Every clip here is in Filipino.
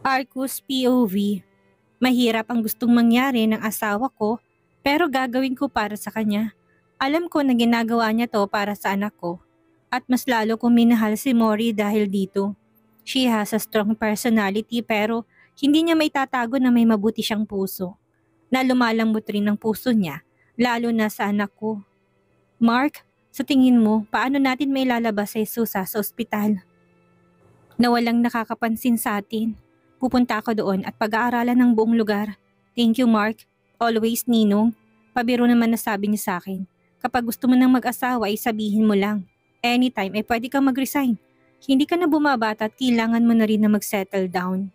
Arcus POV. Mahirap ang gustong mangyari ng asawa ko pero gagawin ko para sa kanya. Alam ko na ginagawa niya to para sa anak ko. At mas lalo kong minahal si Mori dahil dito. She has a strong personality pero hindi niya may tatago na may mabuti siyang puso. Na lumalambot rin ang puso niya, lalo na sa anak ko. Mark, sa tingin mo, paano natin may lalabas si Susa sa ospital? Na walang nakakapansin sa atin. Pupunta ako doon at pag-aaralan ng buong lugar. Thank you, Mark. Always, Ninong. Pabiro naman na sabi niya sa akin. Kapag gusto mo ng mag-asawa ay sabihin mo lang. Anytime ay pwede kang mag-resign. Hindi ka na bumabata at kailangan mo na rin na mag-settle down.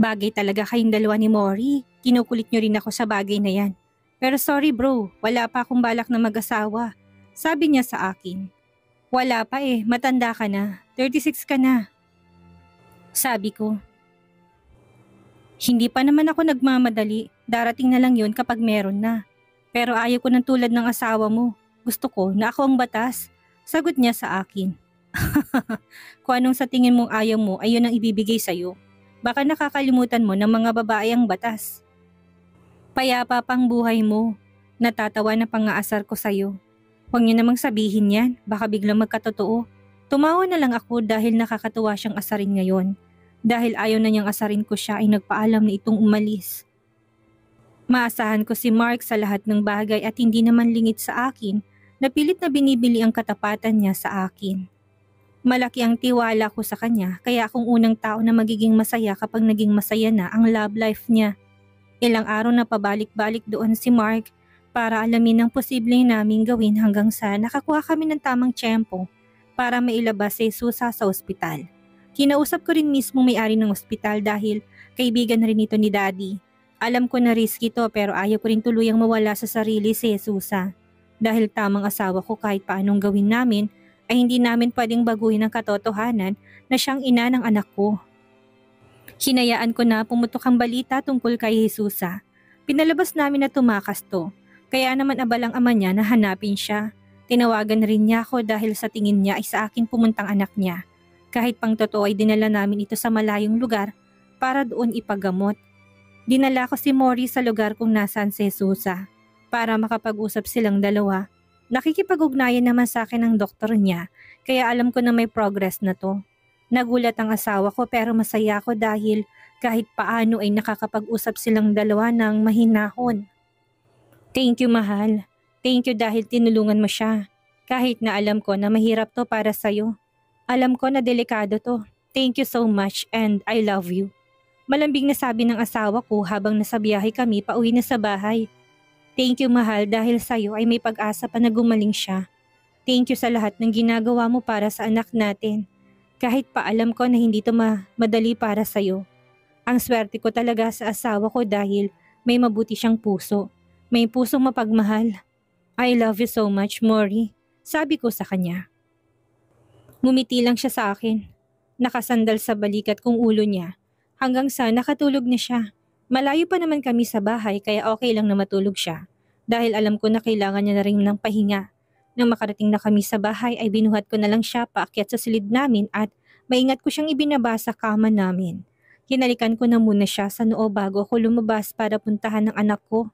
Bagay talaga kayong dalawa ni Mori. Kinukulit niyo rin ako sa bagay na yan. Pero sorry bro, wala pa akong balak na mag-asawa. Sabi niya sa akin. Wala pa matanda ka na. 36 ka na. Sabi ko. Hindi pa naman ako nagmamadali. Darating na lang yun kapag meron na. Pero ayaw ko ng tulad ng asawa mo. Gusto ko na ako ang batas. Sagot niya sa akin. Kung anong sa tingin mong ayaw mo ay yun ang ibibigay sa'yo. Baka nakakalimutan mo ng mga babae ang batas. Payapa pang buhay mo. Natatawa na pang-aasar ko sa'yo. Huwag niyo namang sabihin yan. Baka biglang magkatotoo. Tumawa na lang ako dahil nakakatuwa siyang asarin ngayon. Dahil ayaw na niyang asarin ko siya ay nagpaalam na itong umalis. Maasahan ko si Mark sa lahat ng bagay at hindi naman lingid sa akin na pilit na binibili ang katapatan niya sa akin. Malaki ang tiwala ko sa kanya kaya akong unang tao na magiging masaya kapag naging masaya na ang love life niya. Ilang araw na pabalik-balik doon si Mark para alamin ang posibleng naming gawin hanggang sa nakakuha kami ng tamang tiyempo para mailabas si Susa sa ospital. Kinausap ko rin mismo may-ari ng ospital dahil kaibigan rin ito ni Daddy. Alam ko na risky to pero ayaw ko rin tuluyang mawala sa sarili si Susa. Dahil tamang asawa ko kahit paanong gawin namin ay hindi namin pwedeng baguhin ang katotohanan na siyang ina ng anak ko. Hinayaan ko na pumutok ang balita tungkol kay Susa. Pinalabas namin na tumakas to. Kaya naman abalang ama niya na hanapin siya. Tinawagan rin niya ako dahil sa tingin niya ay sa akin pumuntang anak niya. Kahit pang totoo ay dinala namin ito sa malayong lugar para doon ipagamot. Dinala ko si Mori sa lugar kung nasaan si Susa para makapag-usap silang dalawa. Nakikipag-ugnayan naman sa akin ang doktor niya kaya alam ko na may progress na to. Nagulat ang asawa ko pero masaya ako dahil kahit paano ay nakakapag-usap silang dalawa ng mahinahon. Thank you mahal. Thank you dahil tinulungan mo siya. Kahit na alam ko na mahirap to para sa'yo. Alam ko na delikado to. Thank you so much and I love you. Malambing na sabi ng asawa ko habang nasa biyahe kami pauwi na sa bahay. Thank you mahal dahil sa'yo ay may pag-asa pa na gumaling siya. Thank you sa lahat ng ginagawa mo para sa anak natin. Kahit pa alam ko na hindi to madali para sa'yo. Ang swerte ko talaga sa asawa ko dahil may mabuti siyang puso. May pusong mapagmahal. I love you so much, Mori. Sabi ko sa kanya. Ngumiti lang siya sa akin. Nakasandal sa balikat kong ulo niya. Hanggang sa nakatulog na siya. Malayo pa naman kami sa bahay kaya okay lang na matulog siya. Dahil alam ko na kailangan niya na rin ng pahinga. Nang makarating na kami sa bahay ay binuhat ko na lang siya paakyat sa silid namin at maingat ko siyang ibinaba sa kama namin. Hinalikan ko na muna siya sa noo bago ako lumabas para puntahan ng anak ko.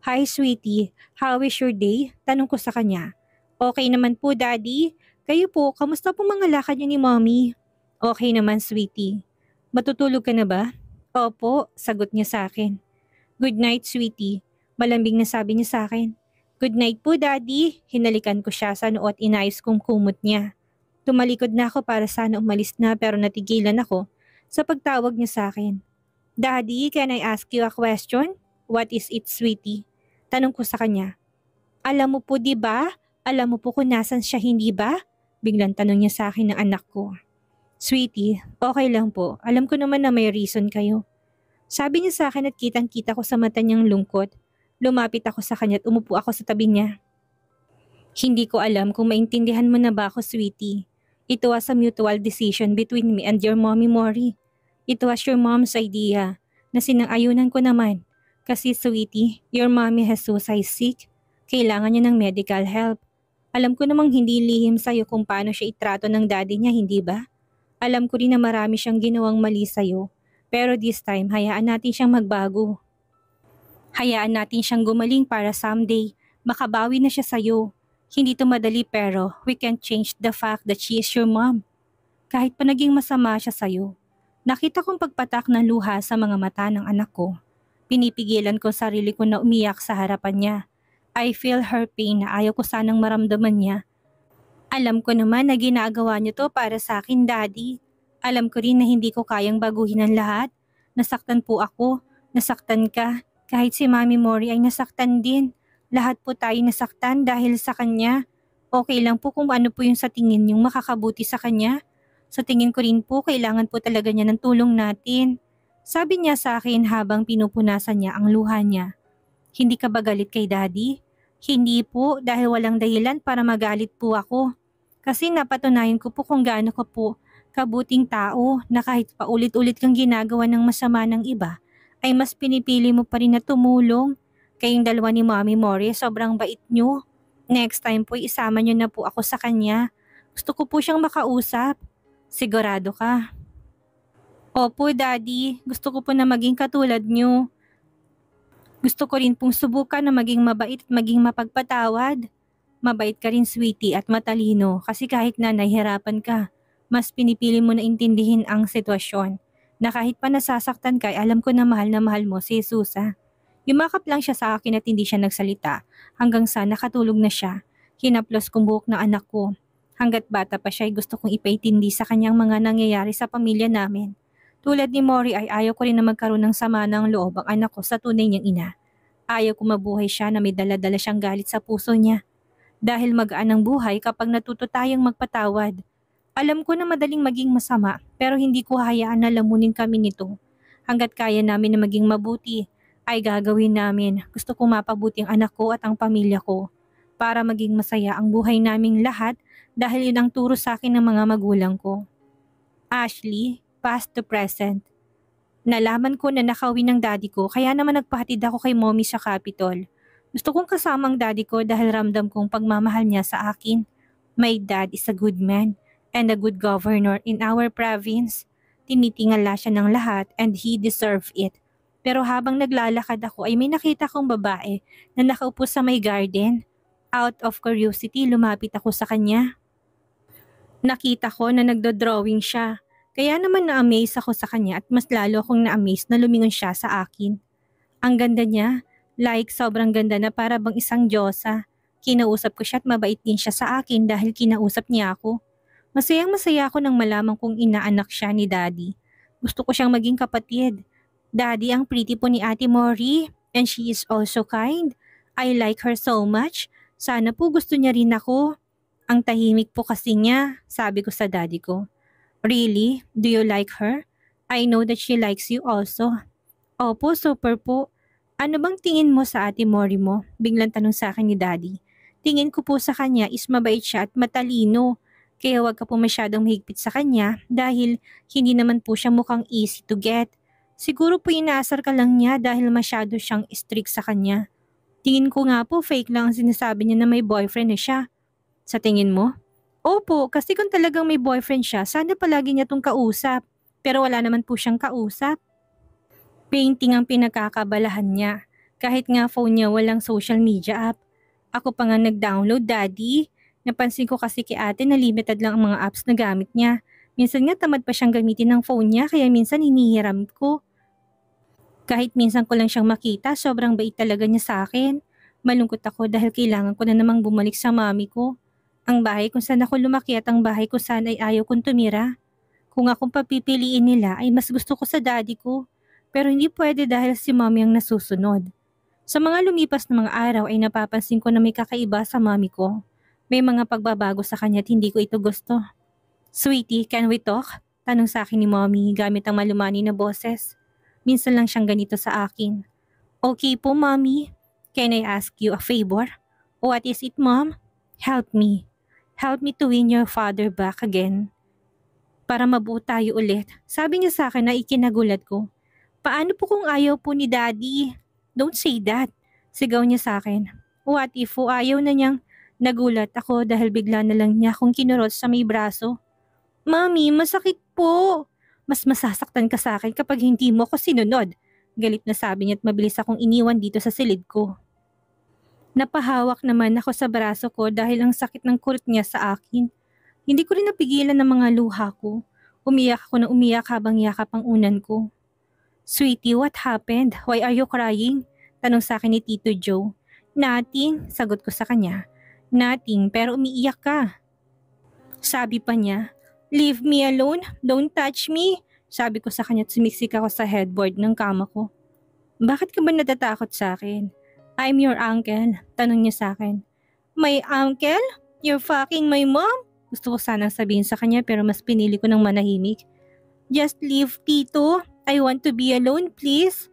Hi sweetie, how is your day? Tanong ko sa kanya. Okay naman po daddy. Kayo po, kamusta po mga lakad niyo ni mommy? Okay naman sweetie. Matutulog ka na ba? Opo, sagot niya sa akin. Good night sweetie. Malambing na sabi niya sa akin. Good night po daddy. Hinalikan ko siya sa noo at inayos kong kumot niya. Tumalikod na ako para sana umalis na pero natigilan ako sa pagtawag niya sa akin. Daddy, can I ask you a question? What is it sweetie? Tanong ko sa kanya. Alam mo po di ba? Alam mo po kung nasan siya hindi ba? Biglang tanong niya sa akin ng anak ko. Sweetie, okay lang po. Alam ko naman na may reason kayo. Sabi niya sa akin at kitang-kita ko sa mata niyang lungkot. Lumapit ako sa kanya at umupo ako sa tabi niya. Hindi ko alam kung maintindihan mo na ba ako, sweetie. It was a mutual decision between me and your mommy Mori. It was your mom's idea na sinang-ayunan ko naman. Kasi sweetie, your mommy has suicide sick. Kailangan niya ng medical help. Alam ko namang hindi lihim sa'yo kung paano siya itrato ng daddy niya, hindi ba? Alam ko rin na marami siyang ginawang mali sa'yo. Pero this time, hayaan natin siyang magbago. Hayaan natin siyang gumaling para someday, makabawi na siya sa'yo. Hindi to madali pero we can't change the fact that she is your mom. Kahit pa naging masama siya sa'yo. Nakita kong pagpatak ng luha sa mga mata ng anak ko. Pinipigilan ko sarili ko na umiyak sa harapan niya. I feel her pain na ayaw ko sanang maramdaman niya. Alam ko naman na ginagawa niyo to para sa akin, Daddy. Alam ko rin na hindi ko kayang baguhin ang lahat. Nasaktan po ako, nasaktan ka. Kahit si Mami Mori ay nasaktan din. Lahat po tayo nasaktan dahil sa kanya. Okay lang po kung ano po yung sa tingin niyong makakabuti sa kanya. Sa tingin ko rin po kailangan po talaga niya ng tulong natin. Sabi niya sa akin habang pinupunasan niya ang luha niya. Hindi ka ba galit kay Daddy? Hindi po dahil walang dahilan para magalit po ako. Kasi napatunayan ko po kung gaano ka po kabuting tao na kahit paulit-ulit kang ginagawa ng masama ng iba, ay mas pinipili mo pa rin na tumulong. Kayong dalawa ni Mami Mori, sobrang bait nyo. Next time po isama nyo na po ako sa kanya. Gusto ko po siyang makausap. Sigurado ka? Opo, Daddy. Gusto ko po na maging katulad nyo. Gusto ko rin pong subukan na maging mabait at maging mapagpatawad. Mabait ka rin, sweetie, at matalino kasi kahit na nahihirapan ka, mas pinipili mo na intindihin ang sitwasyon. Na kahit pa nasasaktan ka, alam ko na mahal mo si Susa. Yumakap lang siya sa akin at hindi siya nagsalita hanggang sa nakatulog na siya. Hinaplos kong buhok ng anak ko. Hanggat bata pa siya ay gusto kong ipaitindi sa kanyang mga nangyayari sa pamilya namin. Tulad ni Mori ay ayaw ko rin na magkaroon ng sama ng loob ang anak ko sa tunay niyang ina. Ayaw ko mabuhay siya na may dala-dala siyang galit sa puso niya. Dahil magaan ang buhay kapag natuto tayong magpatawad. Alam ko na madaling maging masama pero hindi ko hayaan na lamunin kami nito. Hanggat kaya namin na maging mabuti ay gagawin namin. Gusto ko mapabuti ang anak ko at ang pamilya ko para maging masaya ang buhay naming lahat dahil yun ang turo sa akin ng mga magulang ko. Ashley, past to present. Nalaman ko na nakauwi ng daddy ko kaya naman nagpahatid ako kay mommy sa Capitol. Gusto kong kasama ang daddy ko dahil ramdam kong pagmamahal niya sa akin. My dad is a good man and a good governor in our province. Tinitingala siya ng lahat and he deserve it. Pero habang naglalakad ako ay may nakita kong babae na nakaupo sa may garden. Out of curiosity, lumapit ako sa kanya. Nakita ko na nagdo-drawing siya. Kaya naman na-amaze ako sa kanya at mas lalo akong na-amaze na lumingon siya sa akin. Ang ganda niya, like sobrang ganda na para bang isang diyosa. Kinausap ko siya at mabait din siya sa akin dahil kinausap niya ako. Masayang-masaya ako nang malaman kong inaanak siya ni Daddy. Gusto ko siyang maging kapatid. Daddy, ang pretty po ni Ate Mori and she is also kind. I like her so much. Sana po gusto niya rin ako. Ang tahimik po kasi niya, sabi ko sa daddy ko. Really? Do you like her? I know that she likes you also. Opo, super po. Ano bang tingin mo sa Ate Mori mo? Biglang tanong sa akin ni Daddy. Tingin ko po sa kanya is mabait siya at matalino. Kaya wag ka po masyadong mahigpit sa kanya dahil hindi naman po siya mukhang easy to get. Siguro po inaasar ka lang niya dahil masyado siyang strict sa kanya. Tingin ko nga po fake lang ang sinasabi niya na may boyfriend na siya. Sa tingin mo? Opo, kasi kung talagang may boyfriend siya, sana palagi niya tong kausap. Pero wala naman po siyang kausap. Painting ang pinagkakabalahan niya. Kahit nga phone niya walang social media app. Ako pa nga nag-download, Daddy. Napansin ko kasi kay ate na limited lang ang mga apps na gamit niya. Minsan nga tamad pa siyang gamitin ng phone niya kaya minsan hinihiram ko. Kahit minsan ko lang siyang makita, sobrang bait talaga niya sa akin. Malungkot ako dahil kailangan ko na namang bumalik sa mami ko. Ang bahay kung saan ako lumaki at ang bahay ko saan ay ayaw kong tumira. Kung akong papipiliin nila ay mas gusto ko sa daddy ko. Pero hindi pwede dahil si mami ang nasusunod. Sa mga lumipas na mga araw ay napapansin ko na may kakaiba sa mami ko. May mga pagbabago sa kanya at hindi ko ito gusto. Sweetie, can we talk? Tanong sa akin ni mommy gamit ang malumani na boses. Minsan lang siyang ganito sa akin. Okay po, mommy. Can I ask you a favor? What is it, mom? Help me. Help me to win your father back again. Para mabuo tayo ulit. Sabi niya sa akin na ikinagulat ko. Paano po kung ayaw po ni daddy? Don't say that. Sigaw niya sa akin. What if po ayaw na niyang? Nagulat ako dahil bigla na lang niya akong kinurot sa may braso. Mami, masakit po. Mas masasaktan ka sa akin kapag hindi mo ako sinunod. Galit na sabi niya at mabilis akong iniwan dito sa silid ko. Napahawak naman ako sa braso ko dahil ang sakit ng kurit niya sa akin. Hindi ko rin napigilan ng mga luha ko. Umiyak ako na umiyak habang yakap ang unan ko. Sweetie, what happened? Why are you crying? Tanong sa akin ni Tito Joe. Nothing, sagot ko sa kanya. Nothing, pero umiiyak ka. Sabi pa niya, leave me alone, don't touch me. Sabi ko sa kanya at sumiksik ako sa headboard ng kama ko. Bakit ka ba natatakot sa akin? I'm your uncle, tanong niya sa akin. My uncle? You're fucking my mom? Gusto ko sanang sabihin sa kanya pero mas pinili ko ng manahimik. Just leave, Tito. I want to be alone, please.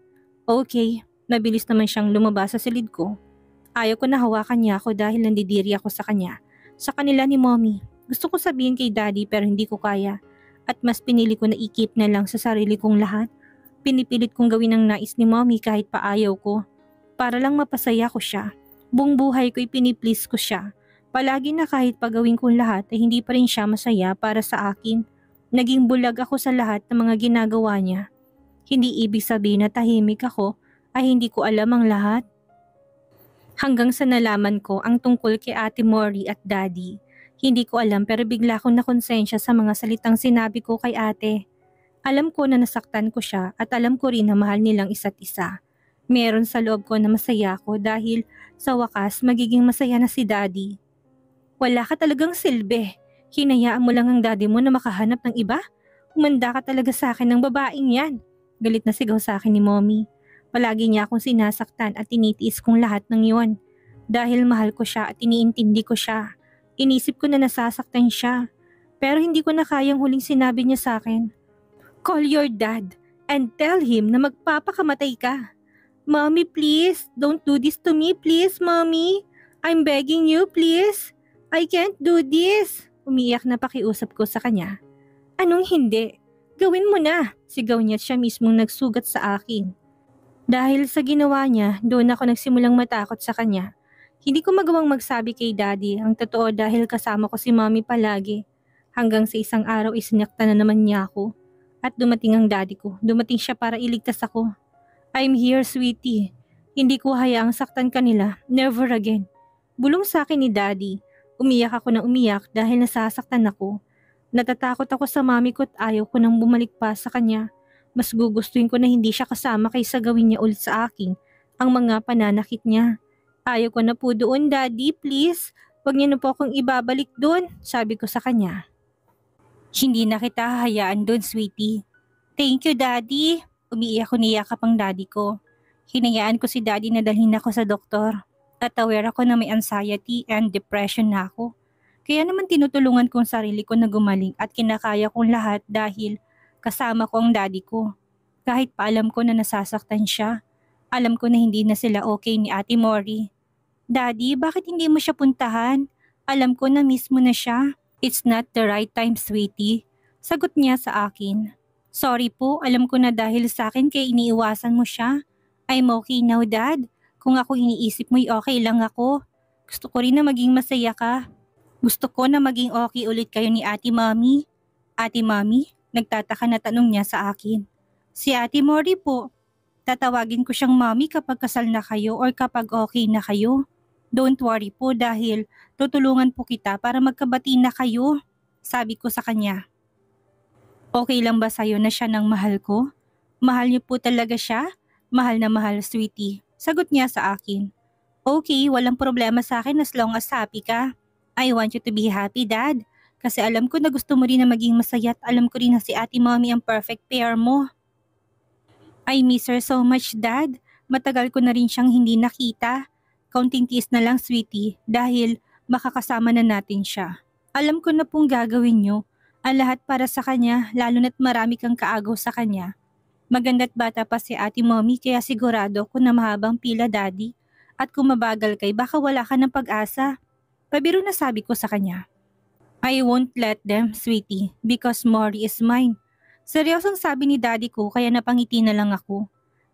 Okay, mabilis naman siyang lumabas sa silid ko. Ayaw ko na hawakan niya ako dahil nandidiri ako sa kanya. Sa kanila ni Mommy. Gusto ko sabihin kay Daddy pero hindi ko kaya. At mas pinili ko na i-keep na lang sa sarili kong lahat. Pinipilit kong gawin ang nais ni Mommy kahit pa ayaw ko. Para lang mapasaya ko siya. Buong buhay ko'y piniplease ko siya. Palagi na kahit pagawin kong lahat ay hindi pa rin siya masaya para sa akin. Naging bulag ako sa lahat ng mga ginagawa niya. Hindi ibig sabihin na tahimik ako ay hindi ko alam ang lahat. Hanggang sa nalaman ko ang tungkol kay Ate Mori at Daddy. Hindi ko alam pero bigla akong nakonsensya sa mga salitang sinabi ko kay ate. Alam ko na nasaktan ko siya at alam ko rin na mahal nilang isa't isa. Meron sa loob ko na masaya ako dahil sa wakas magiging masaya na si Daddy. Wala ka talagang silbi. Hinayaan mo lang ang daddy mo na makahanap ng iba? Umanda ka talaga sa akin ng babaeng yan. Galit na sigaw sa akin ni Mommy. Palagi niya akong sinasaktan at tinitiis kong lahat ng yon. Dahil mahal ko siya at iniintindi ko siya. Inisip ko na nasasaktan siya. Pero hindi ko na kayang huling sinabi niya sa akin. Call your dad and tell him na magpapakamatay ka. Mommy, please, don't do this to me, please, Mommy. I'm begging you, please. I can't do this. Umiiyak na pakiusap ko sa kanya. Anong hindi? Gawin mo na, sigaw niya at siya mismong nagsugat sa akin. Dahil sa ginawa niya, doon ako nagsimulang matakot sa kanya. Hindi ko magawang magsabi kay Daddy ang totoo dahil kasama ko si Mommy palagi. Hanggang sa isang araw isinakta na naman niya ako. At dumating ang Daddy ko, dumating siya para iligtas ako. I'm here, sweetie. Hindi ko hayaang saktan kanila, never again. Bulong sa akin ni Daddy. Umiyak ako na umiyak dahil nasasaktan ako. Natatakot ako sa mami ko at ayaw ko nang bumalik pa sa kanya. Mas gugustuhin ko na hindi siya kasama kaysa gawin niya ulit sa akin ang mga pananakit niya. Ayaw ko na po doon, Daddy, please. Huwag niyo na po akong ibabalik doon, sabi ko sa kanya. Hindi na kita hahayaan doon, sweetie. Thank you, Daddy. Umiiyak ko niyakap ang Daddy ko. Hinayaan ko si Daddy na dalhin ako sa doktor. At aware ako na may anxiety and depression na ako. Kaya naman tinutulungan kong sarili ko na gumaling at kinakaya kong lahat dahil kasama ko ang Daddy ko. Kahit pa alam ko na nasasaktan siya. Alam ko na hindi na sila okay ni Ate Mori. Daddy, bakit hindi mo siya puntahan? Alam ko na miss mo na siya. It's not the right time, sweetie. Sagot niya sa akin. Sorry po, alam ko na dahil sa akin kaya iniiwasan mo siya. I'm okay now, Dad. Kung ako iniisip mo'y okay lang ako. Gusto ko rin na maging masaya ka. Gusto ko na maging okay ulit kayo ni Ate Mommy. Ate Mommy? Nagtataka na tanong niya sa akin. Si Ate Mori po. Tatawagin ko siyang Mommy kapag kasal na kayo or kapag okay na kayo. Don't worry po dahil tutulungan po kita para magkabati na kayo. Sabi ko sa kanya. Okay lang ba sa'yo na siya ng mahal ko? Mahal niyo po talaga siya? Mahal na mahal, sweetie. Sagot niya sa akin. Okay, walang problema sa akin as long as happy ka. I want you to be happy, Dad. Kasi alam ko na gusto mo rin na maging masaya at alam ko rin na si Ate Mommy ang perfect pair mo. I miss her so much, Dad. Matagal ko na rin siyang hindi nakita. Kaunting tiis na lang, sweetie, dahil makakasama na natin siya. Alam ko na pong gagawin niyo. Ang lahat para sa kanya, lalo na't marami kang kaagaw sa kanya. Maganda't bata pa si Ate Mommy kaya sigurado ko na mahabang pila, Daddy. At kung mabagal kay baka wala ka ng pag-asa. Pabiro na sabi ko sa kanya. I won't let them, sweetie, because Mori is mine. Seryosong sabi ni Daddy ko kaya napangiti na lang ako.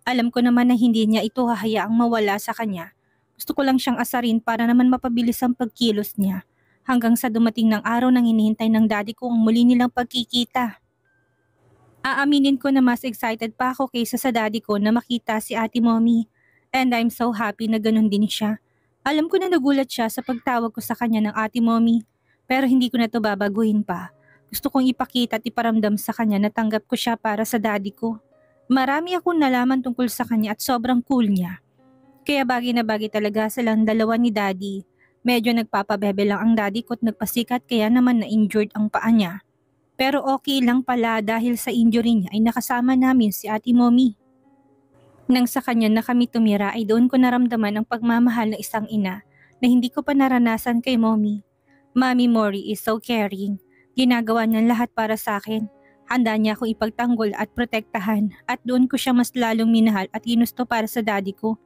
Alam ko naman na hindi niya ito hahayaang mawala sa kanya. Gusto ko lang siyang asarin para naman mapabilis ang pagkilos niya. Hanggang sa dumating ng araw nang hinihintay ng Daddy ko ang muli nilang pagkikita. Aaminin ko na mas excited pa ako kaysa sa daddy ko na makita si Ate Mommy. And I'm so happy na ganun din siya. Alam ko na nagulat siya sa pagtawag ko sa kanya ng Ate Mommy. Pero hindi ko na to babaguhin pa. Gusto kong ipakita at iparamdam sa kanya na tanggap ko siya para sa daddy ko. Marami akong nalaman tungkol sa kanya at sobrang cool niya. Kaya bagay na bagay talaga silang dalawa ni daddy. Medyo nagpapabebe lang ang daddy ko at nagpasikat kaya naman na-injured ang paa niya. Pero okay lang pala dahil sa injury niya ay nakasama namin si Ate Mommy. Nang sa kanya na kami tumira ay doon ko naramdaman ang pagmamahal ng isang ina na hindi ko pa naranasan kay Mommy. Mommy Mori is so caring. Ginagawa niya lahat para sa akin. Handa niya akong ipagtanggol at protektahan at doon ko siya mas lalong minahal at ginusto para sa daddy ko.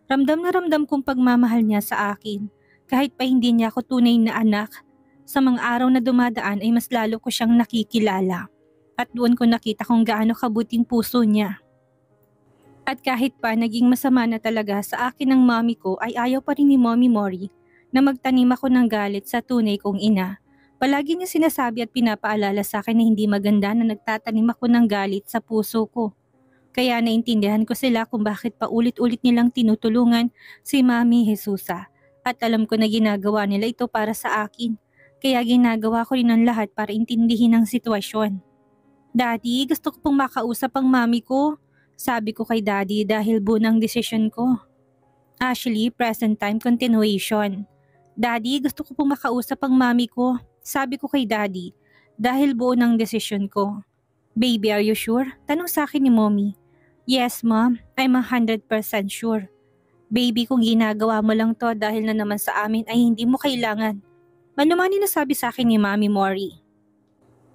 Ramdam na ramdam kong pagmamahal niya sa akin kahit pa hindi niya ako tunay na anak. Sa mga araw na dumadaan ay mas lalo ko siyang nakikilala at doon ko nakita kung gaano kabuting puso niya. At kahit pa naging masama na talaga sa akin ng mommy ko ay ayaw pa rin ni Mommy Mori na magtanim ako ng galit sa tunay kong ina. Palagi niya sinasabi at pinapaalala sa akin na hindi maganda na nagtatanim ako ng galit sa puso ko. Kaya naintindihan ko sila kung bakit paulit-ulit nilang tinutulungan si Mami Jesusa at alam ko na ginagawa nila ito para sa akin. Kaya ginagawa ko rin ang lahat para intindihin ang sitwasyon. Daddy, gusto ko pong makausap ang mami ko. Sabi ko kay Daddy dahil buo ng desisyon ko. Actually, present time continuation. Daddy, gusto ko pong makausap ang mami ko. Sabi ko kay Daddy dahil buo ng desisyon ko. Baby, are you sure? Tanong sa akin ni Mommy. Yes, Mom. I'm 100% sure. Baby, kung ginagawa mo lang to dahil na naman sa amin ay hindi mo kailangan. Manumani na sabi sa akin ni Mami Mori.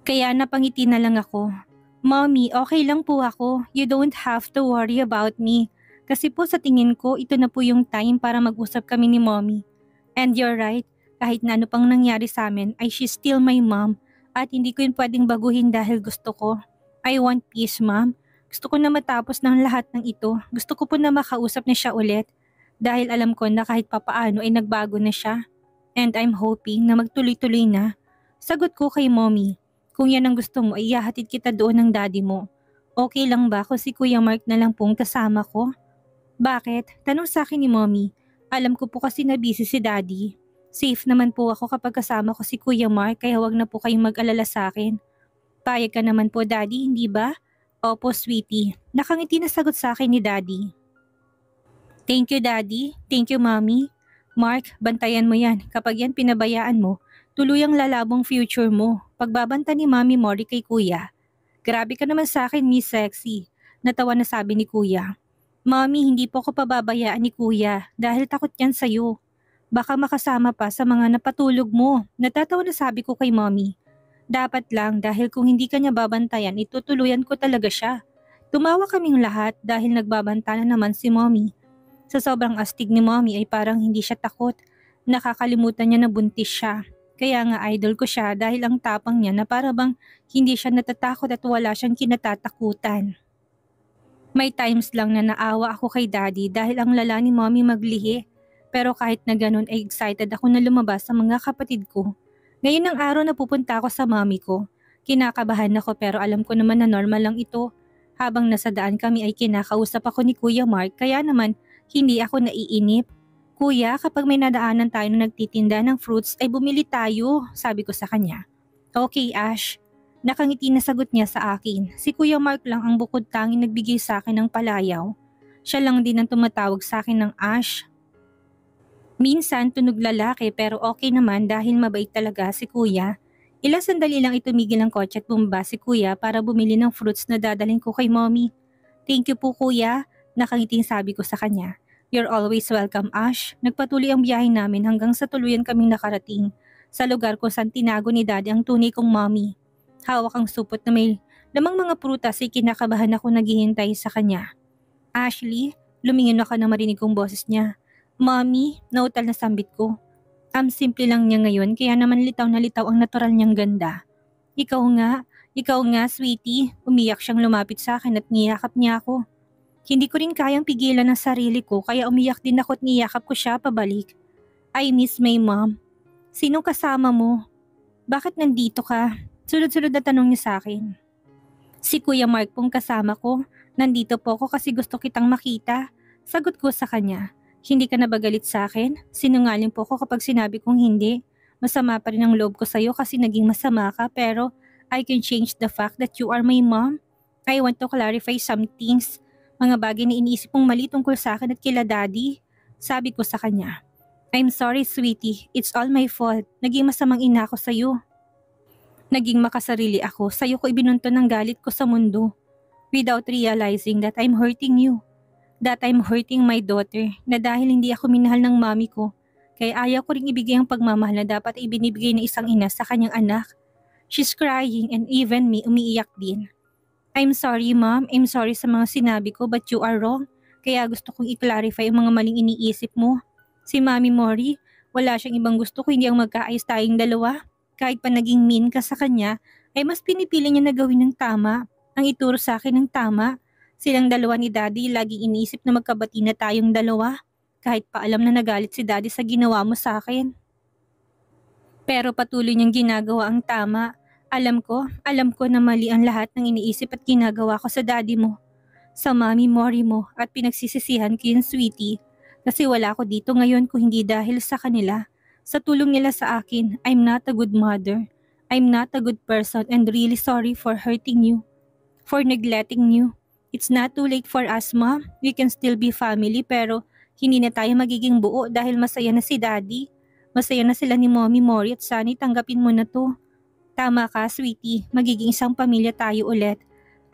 Kaya napangiti na lang ako. Mommy, okay lang po ako. You don't have to worry about me. Kasi po sa tingin ko, ito na po yung time para mag-usap kami ni Mommy. And you're right, kahit na ano pang nangyari sa amin ay she's still my mom at hindi ko yun pwedeng baguhin dahil gusto ko. I want peace, Mom. Gusto ko na matapos ng lahat ng ito. Gusto ko po na makausap na siya ulit dahil alam ko na kahit papaano ay nagbago na siya. And I'm hoping na magtuloy-tuloy na. Sagot ko kay Mommy, kung yan ang gusto mo ay ihahatid kita doon ng daddy mo. Okay lang ba kung si Kuya Mark na lang pong kasama ko? Bakit? Tanong sa akin ni Mommy. Alam ko po kasi na busy si daddy. Safe naman po ako kapag kasama ko si Kuya Mark kaya wag na po kayong mag-alala sa akin. Payag ka naman po daddy, hindi ba? Opo sweetie. Nakangiti na sagot sa akin ni daddy. Thank you daddy. Thank you mommy. Mark, bantayan mo yan. Kapag yan pinabayaan mo, tuluyang lalabong future mo. Pagbabanta ni Mami Mori kay Kuya. Grabe ka naman sa akin, Miss Sexy. Natawa na sabi ni Kuya. Mami, hindi po ako pababayaan ni Kuya dahil takot yan sa'yo. Baka makasama pa sa mga napatulog mo. Natatawa na sabi ko kay Mami. Dapat lang dahil kung hindi ka niya babantayan, itutuluyan ko talaga siya. Tumawa kaming lahat dahil nagbabanta na naman si Mommy. Sa sobrang astig ni Mommy ay parang hindi siya takot. Nakakalimutan niya na buntis siya. Kaya nga idol ko siya dahil ang tapang niya na para bang hindi siya natatakot at wala siyang kinatatakutan. May times lang na naawa ako kay Daddy dahil ang lala ni Mommy maglihi. Pero kahit na ganun ay excited ako na lumabas sa mga kapatid ko. Ngayon ang araw na pupunta ako sa Mommy ko. Kinakabahan ako pero alam ko naman na normal lang ito. Habang nasa daan kami ay kinakausap ako ni Kuya Mark kaya naman hindi ako naiinip. Kuya, kapag may nadaanan tayo na nagtitinda ng fruits ay bumili tayo, sabi ko sa kanya. Okay Ash. Nakangiti na sagot niya sa akin. Si Kuya Mark lang ang bukod tanging nagbigay sa akin ng palayaw. Siya lang din ang tumatawag sa akin ng Ash. Minsan tunog lalaki pero okay naman dahil mabait talaga si Kuya. Ilang sandali lang itumigil ang kotse at bumaba si Kuya para bumili ng fruits na dadalhin ko kay Mommy. Thank you po Kuya. Nakangiting sabi ko sa kanya. You're always welcome, Ash. Nagpatuloy ang biyahe namin hanggang sa tuluyan kaming nakarating sa lugar kung saan tinago ni Daddy ang tunay kong mommy. Hawak ang supot na may lamang mga prutas ay kinakabahan ako naghihintay sa kanya. Ashley, lumingin ako na marinig kong boses niya. Mommy, nautal na sambit ko. Simple lang niya ngayon kaya naman litaw na litaw ang natural niyang ganda. Ikaw nga, sweetie. Umiyak siyang lumapit sa akin at niyakap niya ako. Hindi ko rin kayang pigilan ang sarili ko kaya umiyak din ako at niyakap ko siya pabalik. I miss my mom. Sinong kasama mo? Bakit nandito ka? Sunod-sunod na tanong niya sa akin. Si Kuya Mark pong kasama ko. Nandito po ako kasi gusto kitang makita. Sagot ko sa kanya. Hindi ka na ba galit sa akin? Sinungaling po ako kapag sinabi kong hindi. Masama pa rin ang loob ko sa'yo kasi naging masama ka pero I can change the fact that you are my mom. I want to clarify some things. Mga bagay na iniisip mong mali tungkol sa akin at kila daddy. Sabi ko sa kanya. I'm sorry sweetie, it's all my fault. Naging masamang ina ako sa'yo. Naging makasarili ako, sa'yo ko ibinunto ng galit ko sa mundo. Without realizing that I'm hurting you. That I'm hurting my daughter na dahil hindi ako minahal ng mami ko. Kaya ayaw ko ring ibigay ang pagmamahal na dapat ibinibigay ng isang ina sa kanyang anak. She's crying and even me umiiyak din. I'm sorry mom, I'm sorry sa mga sinabi ko but you are wrong. Kaya gusto kong i-clarify ang mga maling iniisip mo. Si Mami Mori, wala siyang ibang gusto kundi ang magkaayos tayong dalawa. Kahit pa naging mean ka sa kanya, ay mas pinipili niya na gawin ng tama. Ang ituro sa akin ng tama. Silang dalawa ni Daddy laging iniisip na magkabati na tayong dalawa. Kahit pa alam na nagalit si Daddy sa ginawa mo sa akin. Pero patuloy niyang ginagawa ang tama. Alam ko na mali ang lahat ng iniisip at ginagawa ko sa Daddy mo. Sa Mami Mori mo at pinagsisisihan ko yun sweetie. Kasi wala ako dito ngayon kung hindi dahil sa kanila. Sa tulong nila sa akin, I'm not a good mother. I'm not a good person and really sorry for hurting you. For neglecting you. It's not too late for us, Mom. We can still be family pero hindi na tayo magiging buo dahil masaya na si Daddy. Masaya na sila ni Mommy Mori at sana tanggapin mo na to. Tama ka, sweetie. Magiging isang pamilya tayo ulit.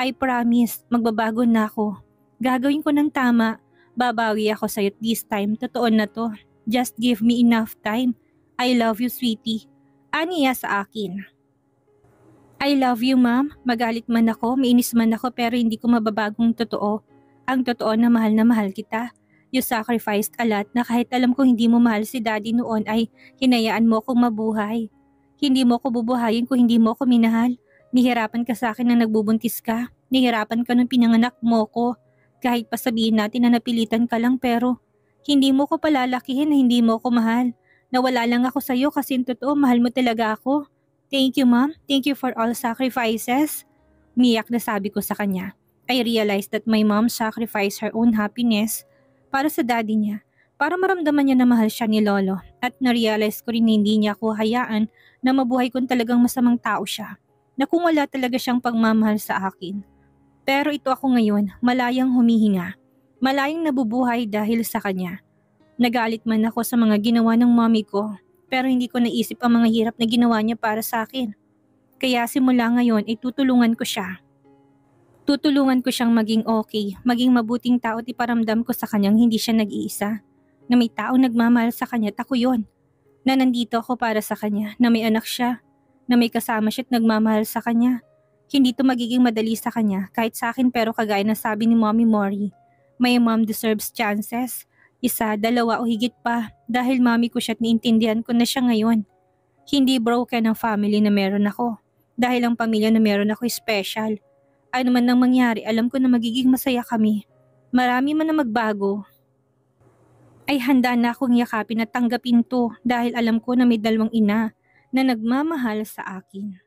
I promise, magbabago na ako. Gagawin ko ng tama. Babawi ako sa'yo this time. Totoo na to. Just give me enough time. I love you, sweetie. Aniya sa akin. I love you, ma'am. Magalit man ako, mainis man ako pero hindi ko mababagong totoo. Ang totoo na mahal kita. You sacrificed a lot na kahit alam ko hindi mo mahal si Daddy noon ay hinayaan mo akong mabuhay. Hindi mo ako bubuhayin kung hindi mo ako minahal. Nihirapan ka sa akin na nagbubuntis ka. Nihirapan ka nung pinanganak mo ko. Kahit pa sabihin natin na napilitan ka lang pero hindi mo ko palalakihin na hindi mo ko mahal. Nawala lang ako sa'yo kasi totoo mahal mo talaga ako. Thank you, Mom. Thank you for all sacrifices. Umiyak na sabi ko sa kanya. I realized that my mom sacrificed her own happiness para sa daddy niya. Para maramdaman niya na mahal siya ni Lolo. At na-realize ko rin na hindi niya ako hayaan na mabuhay kung talagang masamang tao siya. Na kung wala talaga siyang pagmamahal sa akin. Pero ito ako ngayon, malayang humihinga. Malayang nabubuhay dahil sa kanya. Nagalit man ako sa mga ginawa ng mommy ko. Pero hindi ko naisip ang mga hirap na ginawa niya para sa akin. Kaya simula ngayon ay tutulungan ko siya. Tutulungan ko siyang maging okay, maging mabuting tao at iparamdam ko sa kanyang hindi siya nag-iisa. Na may taong nagmamahal sa kanya at ako yun. Na nandito ako para sa kanya, na may anak siya, na may kasama siya at nagmamahal sa kanya. Hindi to magiging madali sa kanya kahit sa akin pero kagaya na sabi ni Mommy Mori, my mom deserves chances. Isa, dalawa o higit pa dahil mami ko siya at niintindihan ko na siya ngayon. Hindi broken ang family na meron ako dahil ang pamilya na meron ako special. Ano man nang mangyari, alam ko na magiging masaya kami. Marami man na magbago. Ay handa na akong yakapin at tanggapin to dahil alam ko na may dalawang ina na nagmamahal sa akin.